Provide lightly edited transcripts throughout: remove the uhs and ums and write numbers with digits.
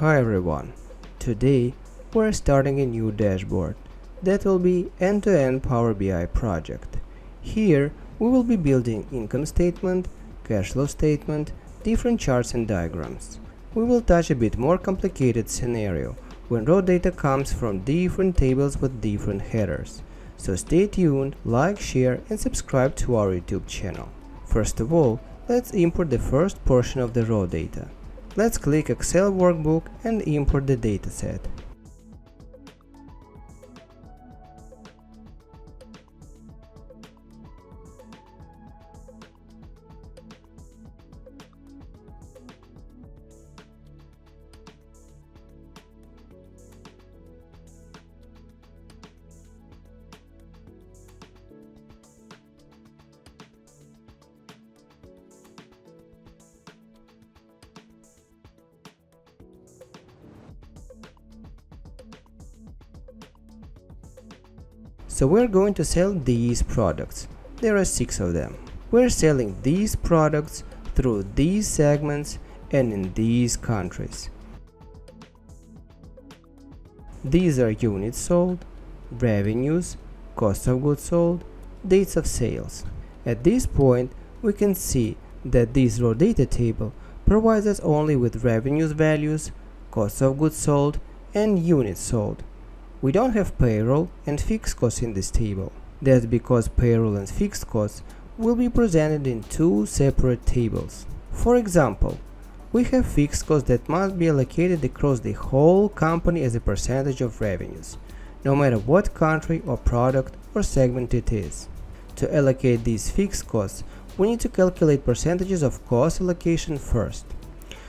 Hi everyone, today we're starting a new dashboard that will be end-to-end Power BI project. Here we will be building income statement, cash flow statement, different charts and diagrams. We will touch a bit more complicated scenario when raw data comes from different tables with different headers. So stay tuned, like, share and subscribe to our YouTube channel. First of all, let's import the first portion of the raw data. Let's click Excel workbook and import the dataset. So we're going to sell these products. There are 6 of them. We're selling these products through these segments and in these countries. These are units sold, revenues, cost of goods sold, dates of sales. At this point, we can see that this raw data table provides us only with revenues values, cost of goods sold, and units sold. We don't have payroll and fixed costs in this table. That's because payroll and fixed costs will be presented in 2 separate tables. For example, we have fixed costs that must be allocated across the whole company as a percentage of revenues, no matter what country or product or segment it is. To allocate these fixed costs, we need to calculate percentages of cost allocation first.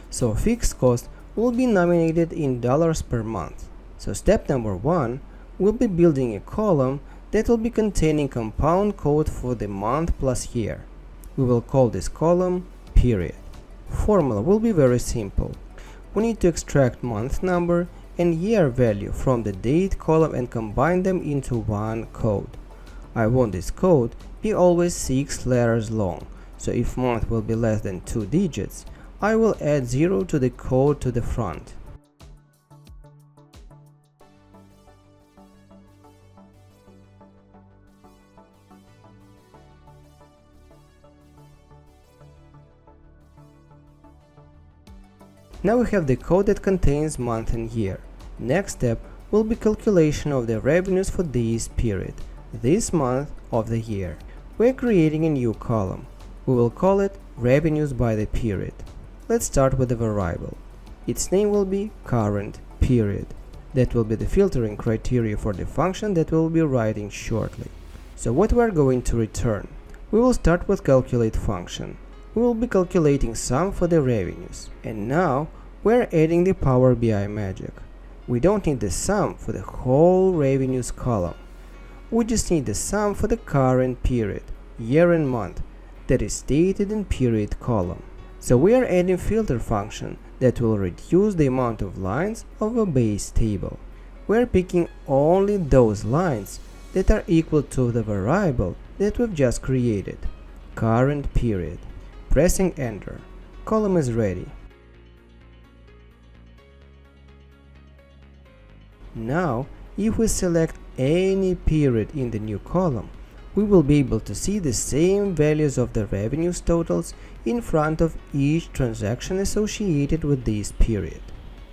So fixed costs will be nominated in dollars per month. So step number 1, we'll be building a column that will be containing compound code for the month plus year. We will call this column period. Formula will be very simple. We need to extract month number and year value from the date column and combine them into one code. I want this code be always 6 letters long, so if month will be less than 2 digits, I will add 0 to the code to the front. Now we have the code that contains month and year. Next step will be calculation of the revenues for this period, this month of the year. We're creating a new column. We will call it revenues by the period. Let's start with a variable. Its name will be current period. That will be the filtering criteria for the function that we'll be writing shortly. So what we're going to return? We will start with calculate function. We will be calculating sum for the revenues. And now we're adding the Power BI magic. We don't need the sum for the whole revenues column. We just need the sum for the current period, year and month, that is stated in period column. So we are adding filter function that will reduce the amount of lines of a base table. We're picking only those lines that are equal to the variable that we've just created, current period. Pressing enter. Column is ready. Now, if we select any period in the new column, we will be able to see the same values of the revenues totals in front of each transaction associated with this period.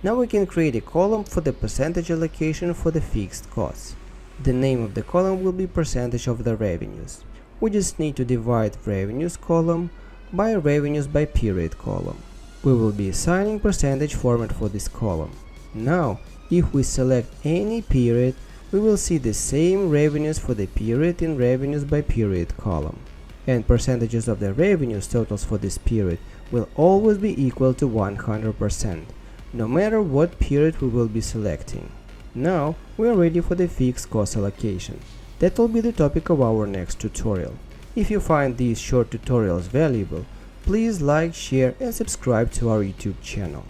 Now we can create a column for the percentage allocation for the fixed costs. The name of the column will be percentage of the revenues. We just need to divide revenues column by revenues by period column. We will be assigning percentage format for this column. Now, if we select any period, we will see the same revenues for the period in revenues by period column. And percentages of the revenues totals for this period will always be equal to 100%, no matter what period we will be selecting. Now, we are ready for the fixed cost allocation. That will be the topic of our next tutorial. If you find these short tutorials valuable, please like, share and subscribe to our YouTube channel.